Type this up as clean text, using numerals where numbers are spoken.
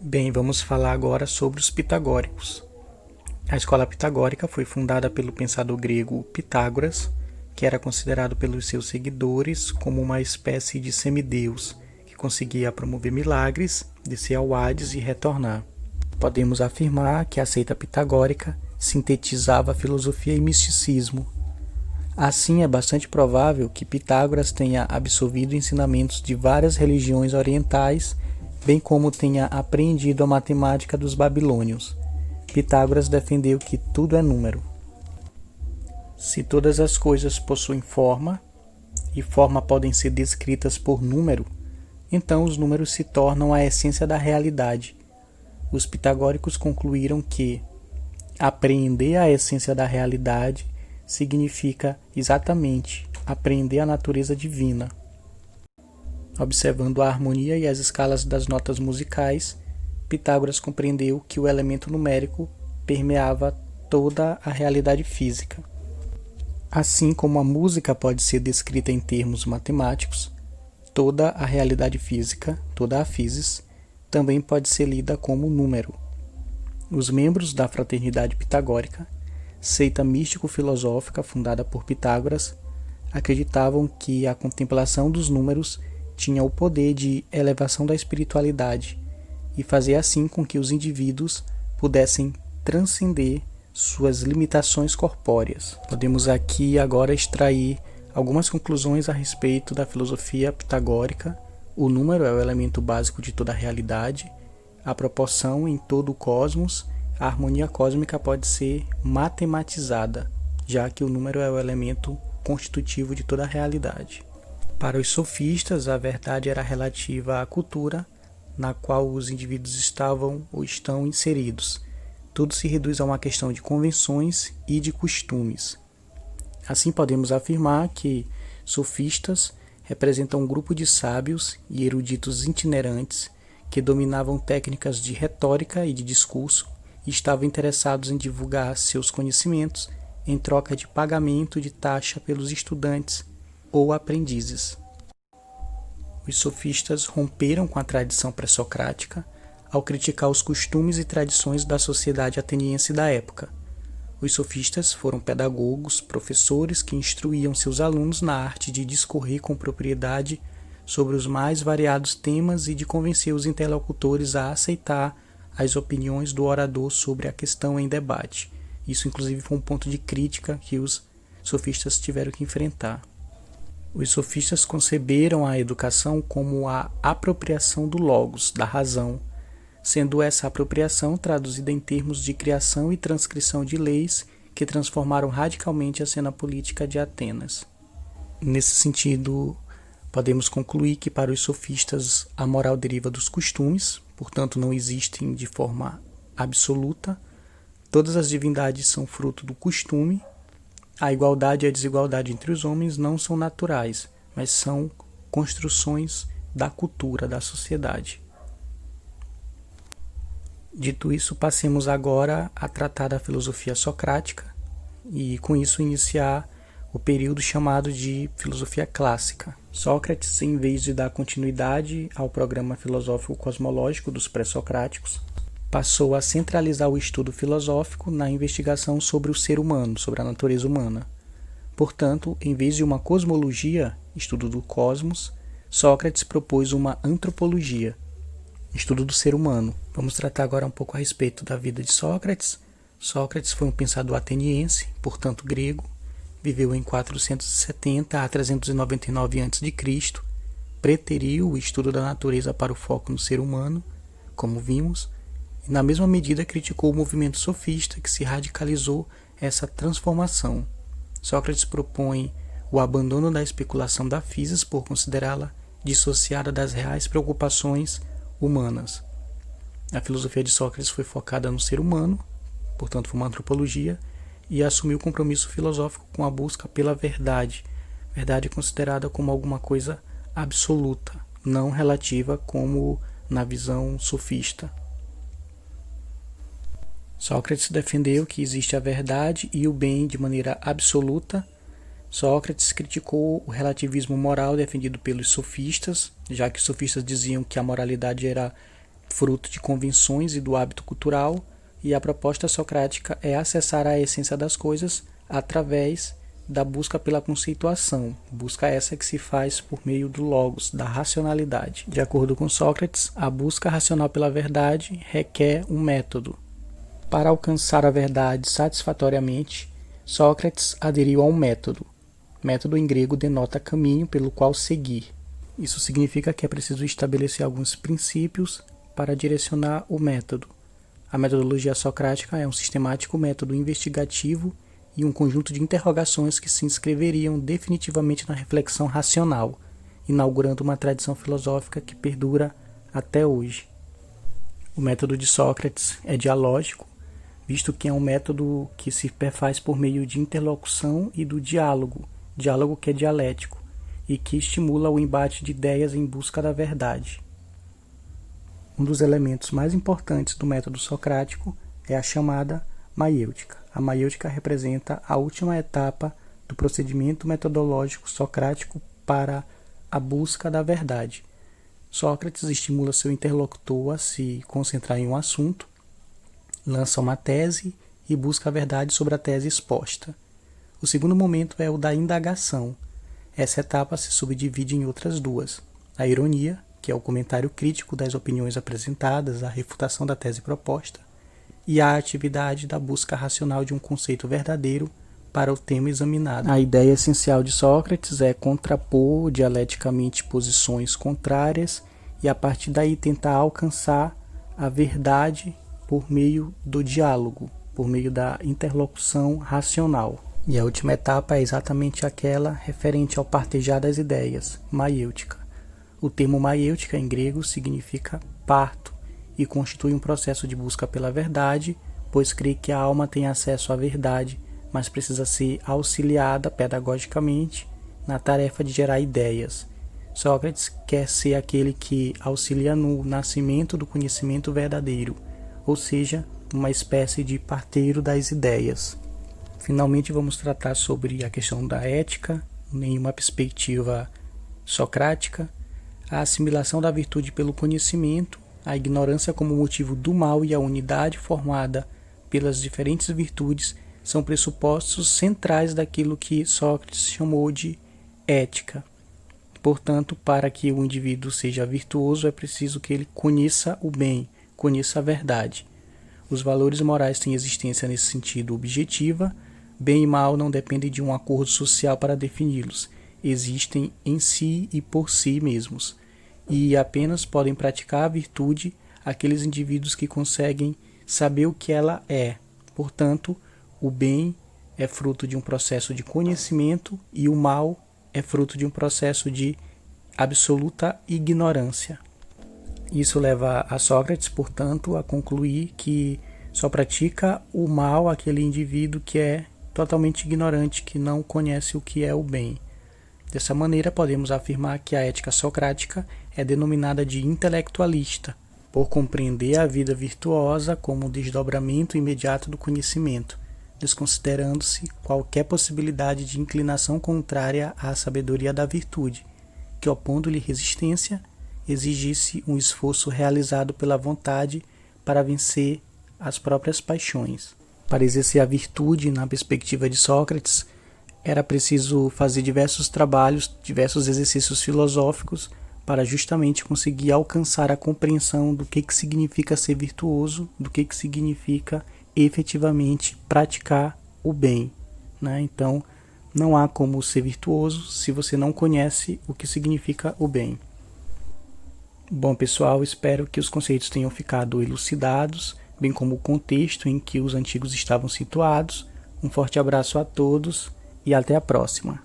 Bem, vamos falar agora sobre os pitagóricos. A escola pitagórica foi fundada pelo pensador grego Pitágoras, que era considerado pelos seus seguidores como uma espécie de semideus que conseguia promover milagres, descer ao Hades e retornar. Podemos afirmar que a seita pitagórica sintetizava filosofia e misticismo. Assim, é bastante provável que Pitágoras tenha absorvido ensinamentos de várias religiões orientais, bem como tenha apreendido a matemática dos babilônios. Pitágoras defendeu que tudo é número. Se todas as coisas possuem forma, e forma podem ser descritas por número, então os números se tornam a essência da realidade. Os pitagóricos concluíram que apreender a essência da realidade significa exatamente apreender a natureza divina. Observando a harmonia e as escalas das notas musicais, Pitágoras compreendeu que o elemento numérico permeava toda a realidade física. Assim como a música pode ser descrita em termos matemáticos, toda a realidade física, toda a physis, também pode ser lida como número. Os membros da Fraternidade Pitagórica, seita místico-filosófica fundada por Pitágoras, acreditavam que a contemplação dos números tinha o poder de elevação da espiritualidade e fazer assim com que os indivíduos pudessem transcender suas limitações corpóreas. Podemos aqui agora extrair algumas conclusões a respeito da filosofia pitagórica. O número é o elemento básico de toda a realidade, a proporção em todo o cosmos, a harmonia cósmica pode ser matematizada, já que o número é o elemento constitutivo de toda a realidade. Para os sofistas, a verdade era relativa à cultura na qual os indivíduos estavam ou estão inseridos. Tudo se reduz a uma questão de convenções e de costumes. Assim, podemos afirmar que sofistas representam um grupo de sábios e eruditos itinerantes que dominavam técnicas de retórica e de discurso e estavam interessados em divulgar seus conhecimentos em troca de pagamento de taxa pelos estudantes ou aprendizes. Os sofistas romperam com a tradição pré-socrática ao criticar os costumes e tradições da sociedade ateniense da época. Os sofistas foram pedagogos, professores que instruíam seus alunos na arte de discorrer com propriedade sobre os mais variados temas e de convencer os interlocutores a aceitar as opiniões do orador sobre a questão em debate. Isso, inclusive, foi um ponto de crítica que os sofistas tiveram que enfrentar. Os sofistas conceberam a educação como a apropriação do logos, da razão, sendo essa apropriação traduzida em termos de criação e transcrição de leis que transformaram radicalmente a cena política de Atenas. Nesse sentido, podemos concluir que para os sofistas a moral deriva dos costumes, portanto não existem de forma absoluta. Todas as divindades são fruto do costume. A igualdade e a desigualdade entre os homens não são naturais, mas são construções da cultura, da sociedade. Dito isso, passemos agora a tratar da filosofia socrática e, com isso, iniciar o período chamado de filosofia clássica. Sócrates, em vez de dar continuidade ao programa filosófico cosmológico dos pré-socráticos, passou a centralizar o estudo filosófico na investigação sobre o ser humano, sobre a natureza humana. Portanto, em vez de uma cosmologia, estudo do cosmos, Sócrates propôs uma antropologia, estudo do ser humano. Vamos tratar agora um pouco a respeito da vida de Sócrates. Sócrates foi um pensador ateniense, portanto grego, viveu em 470 a 399 a.C., preteriu o estudo da natureza para o foco no ser humano, como vimos, e na mesma medida criticou o movimento sofista que se radicalizou essa transformação. Sócrates propõe o abandono da especulação da physis por considerá-la dissociada das reais preocupações humanas. A filosofia de Sócrates foi focada no ser humano, portanto foi uma antropologia, e assumiu o compromisso filosófico com a busca pela verdade. Verdade considerada como alguma coisa absoluta, não relativa como na visão sofista. Sócrates defendeu que existe a verdade e o bem de maneira absoluta. Sócrates criticou o relativismo moral defendido pelos sofistas, já que os sofistas diziam que a moralidade era fruto de convenções e do hábito cultural, e a proposta socrática é acessar a essência das coisas através da busca pela conceituação, busca essa que se faz por meio do logos, da racionalidade. De acordo com Sócrates, a busca racional pela verdade requer um método. Para alcançar a verdade satisfatoriamente, Sócrates aderiu a um método. Método em grego denota caminho pelo qual seguir. Isso significa que é preciso estabelecer alguns princípios para direcionar o método. A metodologia socrática é um sistemático método investigativo e um conjunto de interrogações que se inscreveriam definitivamente na reflexão racional, inaugurando uma tradição filosófica que perdura até hoje. O método de Sócrates é dialógico, visto que é um método que se perfaz por meio de interlocução e do diálogo que é dialético, e que estimula o embate de ideias em busca da verdade. Um dos elementos mais importantes do método socrático é a chamada maiêutica. A maiêutica representa a última etapa do procedimento metodológico socrático para a busca da verdade. Sócrates estimula seu interlocutor a se concentrar em um assunto, lança uma tese e busca a verdade sobre a tese exposta. O segundo momento é o da indagação. Essa etapa se subdivide em outras duas: a ironia, que é o comentário crítico das opiniões apresentadas, a refutação da tese proposta, e a atividade da busca racional de um conceito verdadeiro para o tema examinado. A ideia essencial de Sócrates é contrapor dialeticamente posições contrárias e, a partir daí, tentar alcançar a verdade por meio do diálogo, por meio da interlocução racional. E a última etapa é exatamente aquela referente ao partejar das ideias, maiêutica. O termo maiêutica em grego significa parto e constitui um processo de busca pela verdade, pois crê que a alma tem acesso à verdade, mas precisa ser auxiliada pedagogicamente na tarefa de gerar ideias. Sócrates quer ser aquele que auxilia no nascimento do conhecimento verdadeiro, ou seja, uma espécie de parteiro das ideias. Finalmente, vamos tratar sobre a questão da ética, em uma perspectiva socrática, a assimilação da virtude pelo conhecimento, a ignorância como motivo do mal e a unidade formada pelas diferentes virtudes são pressupostos centrais daquilo que Sócrates chamou de ética. Portanto, para que o indivíduo seja virtuoso, é preciso que ele conheça o bem, conheça a verdade. Os valores morais têm existência nesse sentido objetiva. Bem e mal não dependem de um acordo social para defini-los. Existem em si e por si mesmos. E apenas podem praticar a virtude aqueles indivíduos que conseguem saber o que ela é. Portanto, o bem é fruto de um processo de conhecimento e o mal é fruto de um processo de absoluta ignorância. Isso leva a Sócrates, portanto, a concluir que só pratica o mal aquele indivíduo que é totalmente ignorante, que não conhece o que é o bem. Dessa maneira, podemos afirmar que a ética socrática é denominada de intelectualista, por compreender a vida virtuosa como um desdobramento imediato do conhecimento, desconsiderando-se qualquer possibilidade de inclinação contrária à sabedoria da virtude, que, opondo-lhe resistência, exigisse um esforço realizado pela vontade para vencer as próprias paixões. Para exercer a virtude, na perspectiva de Sócrates, era preciso fazer diversos trabalhos, diversos exercícios filosóficos para justamente conseguir alcançar a compreensão do que significa ser virtuoso, do que significa efetivamente praticar o bem, né? Então, não há como ser virtuoso se você não conhece o que significa o bem. Bom, pessoal, espero que os conceitos tenham ficado elucidados, bem como o contexto em que os antigos estavam situados. Um forte abraço a todos e até a próxima.